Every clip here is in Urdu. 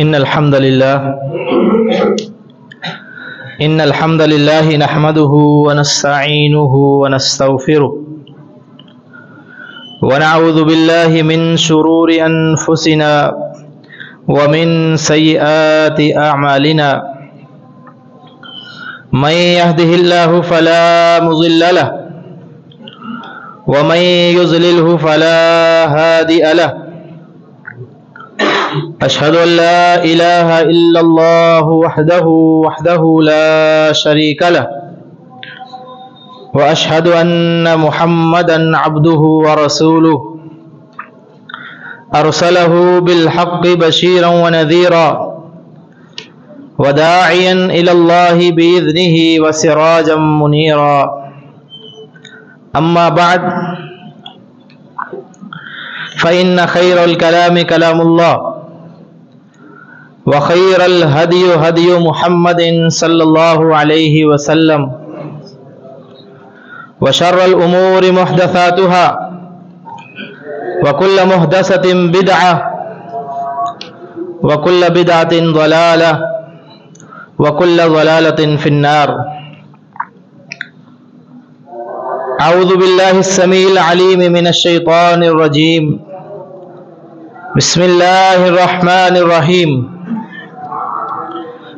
إن الحمد لله نحمده ونستعينه ونستغفره ونعوذ بالله من شرور أنفسنا ومن سيئات أعمالنا من يهده الله فلا مضل له ومن يضلله فلا هادي له أشهد أن لا إله إلا الله وحده لا شريك له وأشهد أن محمدا عبده ورسوله أرسله بالحق بشيرا ونذيرا وداعيا إلى الله بإذنه وسراجا منيرا أما بعد فإن خير الكلام كلام الله وخير الهدي هدي محمد صلى الله عليه وسلم وشر الأمور محدثاتها وكل محدثة بدعة وكل بدعة ضلالة وكل ضلالة في النار. أعوذ بالله السميع العليم من الشيطان الرجيم. بسم الله الرحمن الرحيم.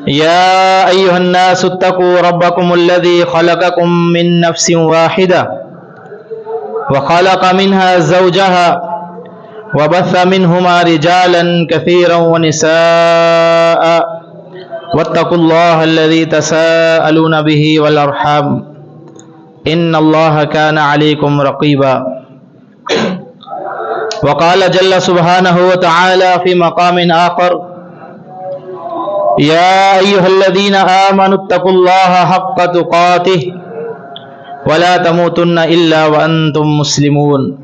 يا أيها الناس اتقوا ربكم الذي خلقكم من نفس واحدة وخلق منها زوجها وبث منهما رجالا كثيرا ونساء واتقوا الله الذي تساءلون به والأرحام إن الله كان عليكم رقيبا. وقال جل سبحانه وتعالى في مقام آخر: يا أيها الذين آمنوا اتقوا الله حق تقاته ولا تموتن إلا وأنتم مسلمون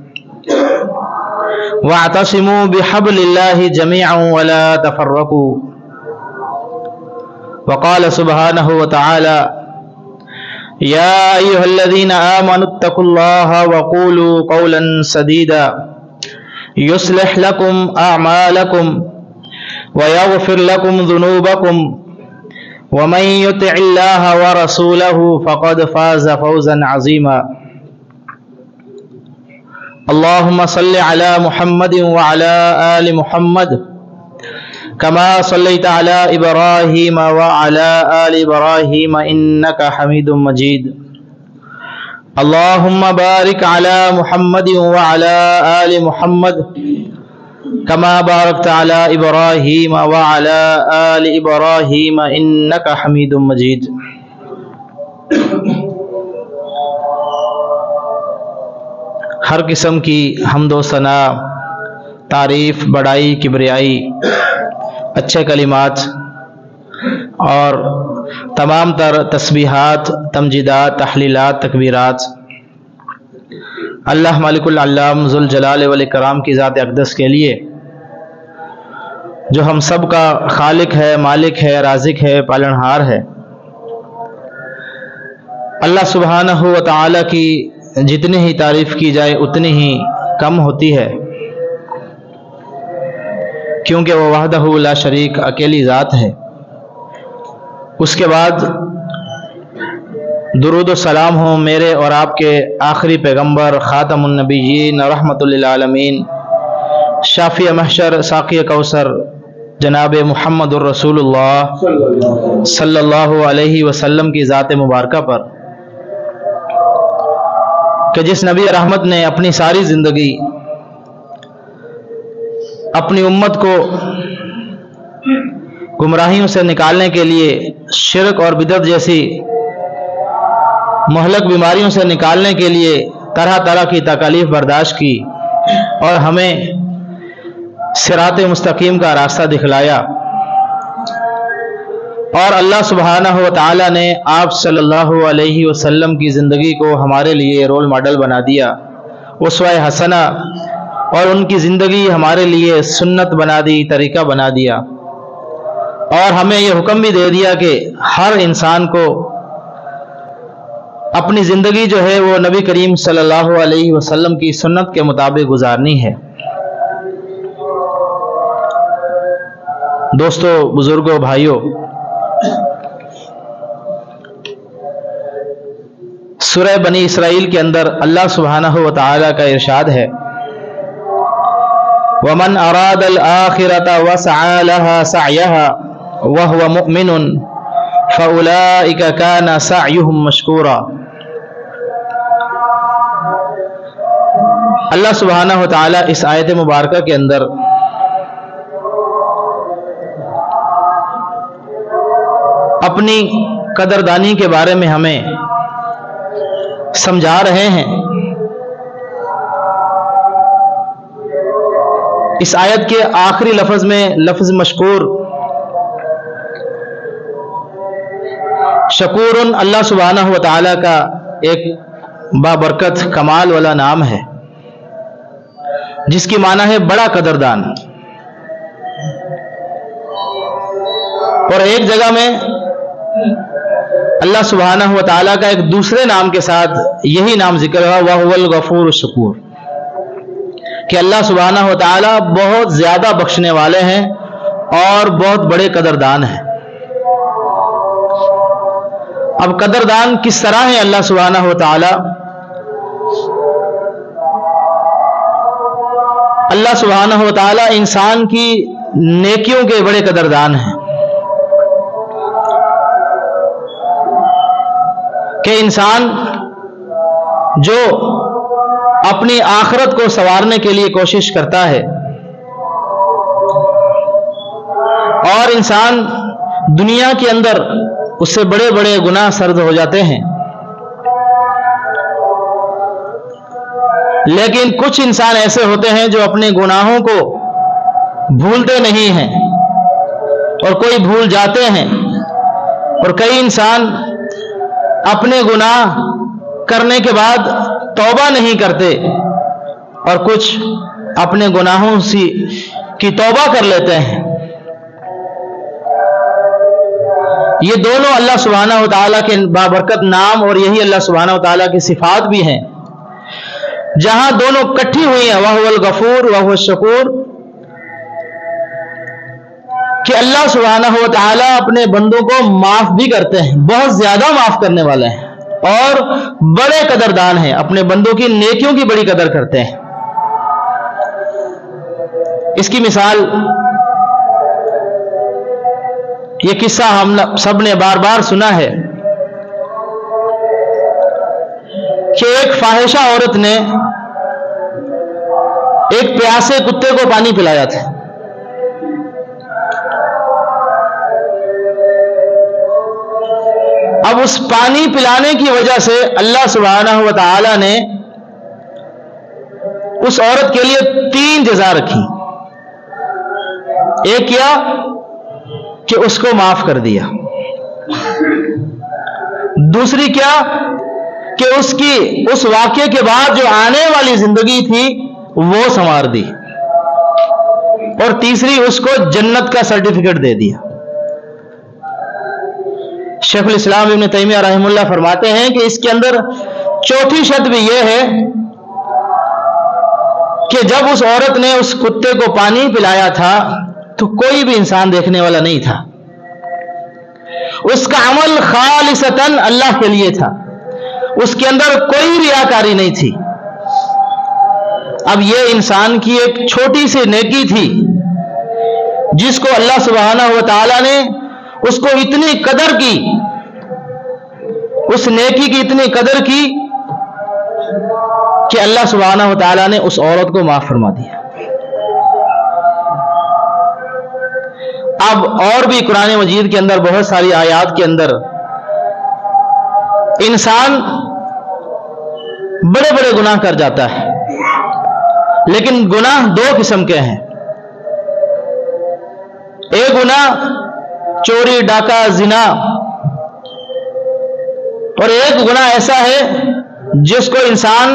واعتصموا بحبل الله جميعا ولا تفرقوا. وقال سبحانه وتعالى: يا أيها الذين آمنوا اتقوا الله وقولوا قولا سديدا يصلح لكم أعمالكم ويغفر لكم ذنوبكم ومن يطع الله ورسوله فقد فاز فوزا عظيما. اللهم صل على محمد وعلى آل محمد كما صليت على إبراهيم وعلى آل إبراهيم إنك حميد مجيد. اللهم بارك على محمد وعلى آل محمد كما باركت على إبراهيم وعلى آل إبراهيم إنك حميد مجيد. ہر قسم کی حمد و ثنا، تعریف، بڑائی، کبریائی، اچھے کلمات اور تمام تر تسبیحات، تمجیدات، تحلیلات، تکبیرات اللہ مالک العلام ذوالجلال والاکرام کی ذات اقدس کے لیے، جو ہم سب کا خالق ہے، مالک ہے، رازق ہے، پالنہار ہے۔ اللہ سبحانہ و تعالی کی جتنی ہی تعریف کی جائے اتنی ہی کم ہوتی ہے، کیونکہ وہ وحدہ لا شریک اکیلی ذات ہے۔ اس کے بعد درود و سلام ہوں میرے اور آپ کے آخری پیغمبر خاتم النبیین رحمت للعالمین، شافی محشر، ساقی کوثر، جناب محمد الرسول اللہ صلی اللہ علیہ وسلم کی ذات مبارکہ پر، کہ جس نبی رحمت نے اپنی ساری زندگی اپنی امت کو گمراہیوں سے نکالنے کے لیے، شرک اور بدعت جیسی مہلک بیماریوں سے نکالنے کے لیے طرح طرح کی تکالیف برداشت کی اور ہمیں صراط مستقیم کا راستہ دکھلایا، اور اللہ سبحانہ و تعالی نے آپ صلی اللہ علیہ وسلم کی زندگی کو ہمارے لیے رول ماڈل بنا دیا، اسوہ حسنہ، اور ان کی زندگی ہمارے لیے سنت بنا دی، طریقہ بنا دیا، اور ہمیں یہ حکم بھی دے دیا کہ ہر انسان کو اپنی زندگی جو ہے وہ نبی کریم صلی اللہ علیہ وسلم کی سنت کے مطابق گزارنی ہے۔ دوستو، بزرگوں، بھائیوں، سورہ بنی اسرائیل کے اندر اللہ سبحانہ و تعالی کا ارشاد ہے، وَمَنْ أَرَادَ الْآخِرَةَ وَسَعَى لَهَا سَعْيَهَا وَهُوَ مُؤْمِنٌ فَأُولَئِكَ كَانَ سَعْيُهُمْ مَشْكُورًا۔ اللہ سبحانہ و تعالی اس آیت مبارکہ کے اندر اپنی قدردانی کے بارے میں ہمیں سمجھا رہے ہیں۔ اس آیت کے آخری لفظ میں لفظ مشکور، شکورن اللہ سبحانہ و تعالی کا ایک بابرکت کمال والا نام ہے، جس کی معنی ہے بڑا قدردان۔ اور ایک جگہ میں اللہ سبحانہ و تعالیٰ کا ایک دوسرے نام کے ساتھ یہی نام ذکر ہوا، وَهُوَ الْغَفُورُ الشَّكُورُ، کہ اللہ سبحانہ و تعالیٰ بہت زیادہ بخشنے والے ہیں اور بہت بڑے قدردان ہیں۔ اب قدردان کس طرح ہے اللہ سبحانہ و تعالیٰ؟ اللہ سبحانہ و تعالیٰ انسان کی نیکیوں کے بڑے قدردان ہیں، کہ انسان جو اپنی آخرت کو سنوارنے کے لیے کوشش کرتا ہے اور انسان دنیا کے اندر اس سے بڑے بڑے گناہ سرد ہو جاتے ہیں، لیکن کچھ انسان ایسے ہوتے ہیں جو اپنے گناہوں کو بھولتے نہیں ہیں اور کوئی بھول جاتے ہیں، اور کئی انسان اپنے گناہ کرنے کے بعد توبہ نہیں کرتے اور کچھ اپنے گناہوں کی توبہ کر لیتے ہیں۔ یہ دونوں اللہ سبحانہ و تعالیٰ کے بابرکت نام اور یہی اللہ سبحانہ و تعالیٰ کی صفات بھی ہیں، جہاں دونوں کٹھی ہوئی ہیں، وَهُوَ الْغَفُورُ وَهُوَ الشَّكُورُ، کہ اللہ سبحانہ و تعالیٰ اپنے بندوں کو معاف بھی کرتے ہیں، بہت زیادہ معاف کرنے والے ہیں اور بڑے قدردان ہیں، اپنے بندوں کی نیکیوں کی بڑی قدر کرتے ہیں۔ اس کی مثال یہ قصہ ہم سب نے بار بار سنا ہے کہ ایک فاحشہ عورت نے ایک پیاسے کتے کو پانی پلایا تھا۔ اب اس پانی پلانے کی وجہ سے اللہ سبحانہ و تعالی نے اس عورت کے لیے 3 جزا رکھی۔ ایک کیا کہ اس کو معاف کر دیا، دوسری کیا کہ اس واقعے کے بعد جو آنے والی زندگی تھی وہ سنوار دی، اور تیسری اس کو جنت کا سرٹیفکیٹ دے دیا۔ شیخ الاسلام ابن تیمیہ رحمہ اللہ فرماتے ہیں کہ اس کے اندر چوتھی شرط بھی یہ ہے کہ جب اس عورت نے اس کتے کو پانی پلایا تھا تو کوئی بھی انسان دیکھنے والا نہیں تھا، اس کا عمل خالصتاً اللہ کے لیے تھا، اس کے اندر کوئی ریاکاری نہیں تھی۔ اب یہ انسان کی ایک چھوٹی سی نیکی تھی جس کو اللہ سبحانہ و تعالی نے اس کو اتنی قدر کی، اس نیکی کی اتنی قدر کی کہ اللہ سبحانہ و تعالی نے اس عورت کو معاف فرما دیا۔ اب اور بھی قرآن مجید کے اندر بہت ساری آیات کے اندر انسان بڑے بڑے گناہ کر جاتا ہے، لیکن گناہ 2 قسم کے ہیں۔ ایک گناہ چوری، ڈاکہ، زنا، اور ایک گناہ ایسا ہے جس کو انسان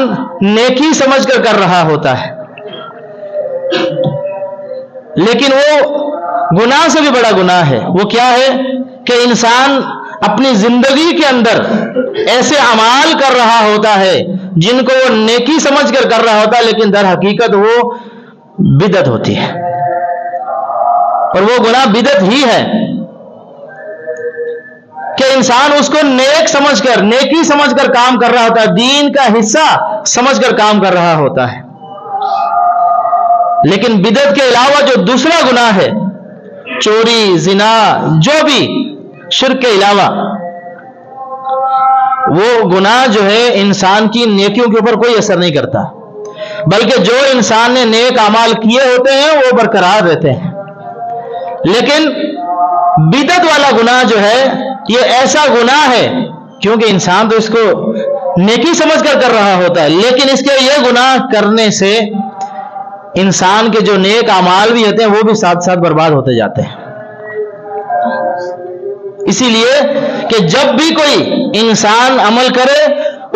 نیکی سمجھ کر رہا ہوتا ہے، لیکن وہ گناہ سے بھی بڑا گناہ ہے۔ وہ کیا ہے کہ انسان اپنی زندگی کے اندر ایسے اعمال کر رہا ہوتا ہے جن کو وہ نیکی سمجھ کر رہا ہوتا ہے، لیکن در حقیقت وہ بدعت ہوتی ہے۔ اور وہ گناہ بدعت ہی ہے کہ انسان اس کو نیک سمجھ کر، نیکی سمجھ کر کام کر رہا ہوتا ہے، دین کا حصہ سمجھ کر کام کر رہا ہوتا ہے. لیکن بدعت کے علاوہ جو دوسرا گناہ ہے، چوری، زنا، جو بھی شرک کے علاوہ، وہ گناہ جو ہے انسان کی نیکیوں کے اوپر کوئی اثر نہیں کرتا، بلکہ جو انسان نے نیک اعمال کیے ہوتے ہیں وہ برقرار رہتے ہیں. لیکن بدعت والا گناہ جو ہے یہ ایسا گناہ ہے، کیونکہ انسان تو اس کو نیکی سمجھ کر رہا ہوتا ہے، لیکن اس کے یہ گناہ کرنے سے انسان کے جو نیک اعمال بھی ہوتے ہیں وہ بھی ساتھ ساتھ برباد ہوتے جاتے ہیں. اسی لیے کہ جب بھی کوئی انسان عمل کرے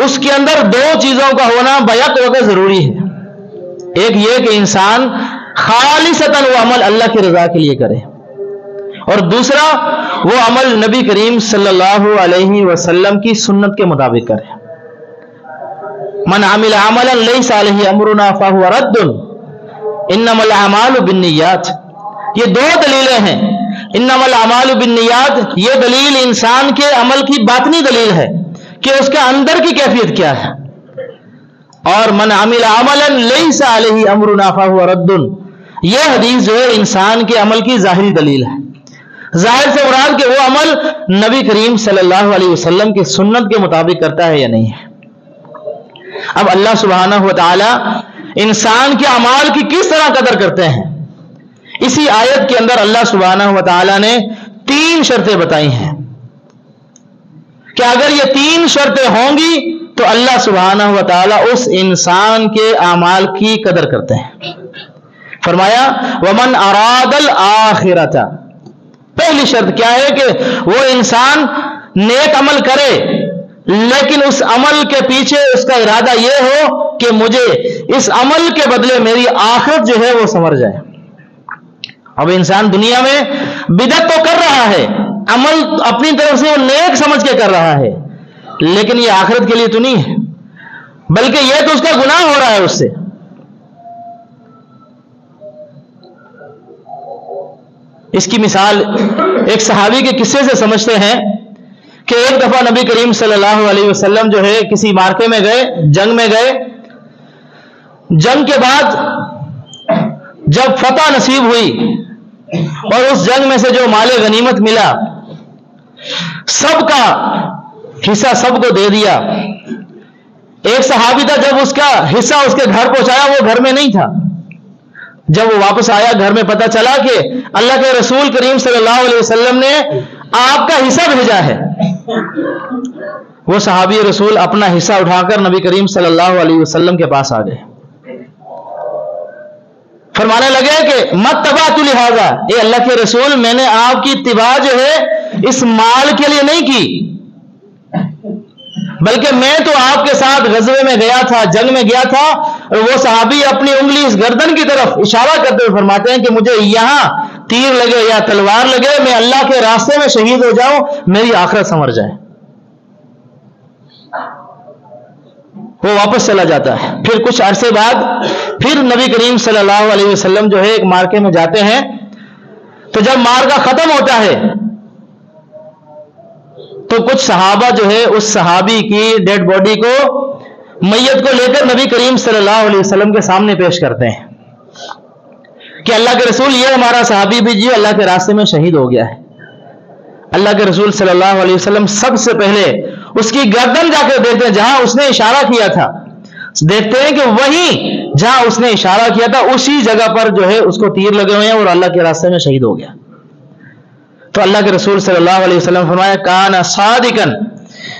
اس کے اندر دو چیزوں کا ہونا بیک وقت ضروری ہے. ایک یہ کہ انسان خالصتاً وہ عمل اللہ کی رضا کے لیے کرے، اور دوسرا وہ عمل نبی کریم صلی اللہ علیہ وسلم کی سنت کے مطابق کرے. من عمل عملا لیس علیہ امرنا فہو رد انما الاعمال بالنیات. یہ دو دلیلیں ہیں. انما الاعمال بالنیات، یہ دلیل انسان کے عمل کی باطنی دلیل ہے کہ اس کے اندر کی کیفیت کیا ہے، اور من عمل عملا لیس علیہ امرنا فہو رد، یہ حدیث جو ہے انسان کے عمل کی ظاہری دلیل ہے. ظاہر سے مراد کہ وہ عمل نبی کریم صلی اللہ علیہ وسلم کی سنت کے مطابق کرتا ہے یا نہیں ہے. اب اللہ سبحانہ و تعالی انسان کے اعمال کی کس طرح قدر کرتے ہیں، اسی آیت کے اندر اللہ سبحانہ و تعالی نے 3 شرطیں بتائی ہیں کہ اگر یہ 3 شرطیں ہوں گی تو اللہ سبحانہ و تعالی اس انسان کے اعمال کی قدر کرتے ہیں. فرمایا ومن اراد الآخرۃ، پہلی شرط کیا ہے کہ وہ انسان نیک عمل کرے لیکن اس عمل کے پیچھے اس کا ارادہ یہ ہو کہ مجھے اس عمل کے بدلے میری آخرت جو ہے وہ سنور جائے. اب انسان دنیا میں بدعت تو کر رہا ہے، عمل اپنی طرف سے وہ نیک سمجھ کے کر رہا ہے، لیکن یہ آخرت کے لیے تو نہیں ہے، بلکہ یہ تو اس کا گناہ ہو رہا ہے اس سے. اس کی مثال ایک صحابی کے قصے سے سمجھتے ہیں کہ ایک دفعہ نبی کریم صلی اللہ علیہ وسلم جو ہے کسی مارکے میں گئے، جنگ میں گئے. جنگ کے بعد جب فتح نصیب ہوئی اور اس جنگ میں سے جو مال غنیمت ملا سب کا حصہ سب کو دے دیا. ایک صحابی تھا، جب اس کا حصہ اس کے گھر پہنچایا وہ گھر میں نہیں تھا. جب وہ واپس آیا گھر میں پتہ چلا کہ اللہ کے رسول کریم صلی اللہ علیہ وسلم نے آپ کا حصہ بھیجا ہے. وہ صحابی رسول اپنا حصہ اٹھا کر نبی کریم صلی اللہ علیہ وسلم کے پاس آ گئے. فرمانے لگے کہ مت تبعت لہذا، اے اللہ کے رسول میں نے آپ کی اتباع جو ہے اس مال کے لیے نہیں کی، بلکہ میں تو آپ کے ساتھ غزوے میں گیا تھا، جنگ میں گیا تھا. اور وہ صحابی اپنی انگلی اس گردن کی طرف اشارہ کرتے ہوئے فرماتے ہیں کہ مجھے یہاں تیر لگے یا تلوار لگے، میں اللہ کے راستے میں شہید ہو جاؤں، میری آخرت سنور جائے. وہ واپس چلا جاتا ہے. پھر کچھ عرصے بعد پھر نبی کریم صلی اللہ علیہ وسلم جو ہے ایک مارکے میں جاتے ہیں. تو جب مارکا ختم ہوتا ہے تو کچھ صحابہ جو ہے اس صحابی کی ڈیڈ باڈی کو، میت کو لے کر نبی کریم صلی اللہ علیہ وسلم کے سامنے پیش کرتے ہیں کہ اللہ کے رسول یہ ہمارا صحابی بھی جی اللہ کے راستے میں شہید ہو گیا ہے. اللہ کے رسول صلی اللہ علیہ وسلم سب سے پہلے اس کی گردن جا کے دیکھتے ہیں جہاں اس نے اشارہ کیا تھا. دیکھتے ہیں کہ وہیں جہاں اس نے اشارہ کیا تھا اسی جگہ پر جو ہے اس کو تیر لگے ہوئے ہیں اور اللہ کے راستے میں شہید ہو گیا. تو اللہ کے رسول صلی اللہ علیہ وسلم فرمایا کان صادقن،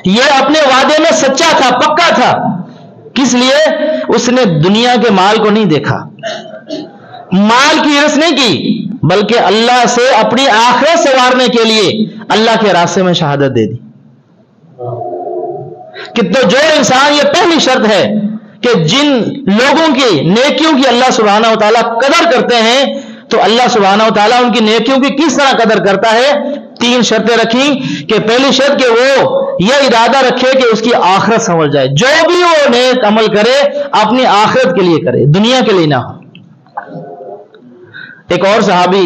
یہ اپنے وعدے میں سچا تھا، پکا تھا. کس لیے؟ اس نے دنیا کے مال کو نہیں دیکھا، مال کی ہرس نہیں کی، بلکہ اللہ سے اپنی آخرت سنوارنے کے لیے اللہ کے راستے میں شہادت دے دی. کہ تو جو انسان، یہ پہلی شرط ہے کہ جن لوگوں کی نیکیوں کی اللہ سبحانہ و تعالیٰ قدر کرتے ہیں تو اللہ سبحانہ و تعالیٰ ان کی نیکیوں کی کس طرح قدر کرتا ہے. 3 شرطیں رکھی کہ پہلی شرط کہ وہ یہ ارادہ رکھے کہ اس کی آخرت سنور جائے، جو بھی وہ نیک عمل کرے اپنی آخرت کے لیے کرے، دنیا کے لیے نہ ہو. ایک اور صحابی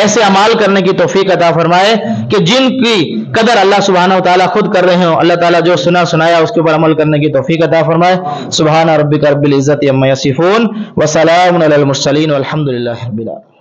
ایسے اعمال کرنے کی توفیق عطا فرمائے کہ جن کی قدر اللہ سبحانہ و تعالیٰ خود کر رہے ہوں. اللہ تعالیٰ جو سنا سنایا اس کے اوپر عمل کرنے کی توفیق عطا فرمائے. سبحان ربک رب العزت عما یصفون وسلام علی المرسلین والحمد للہ رب العالمین.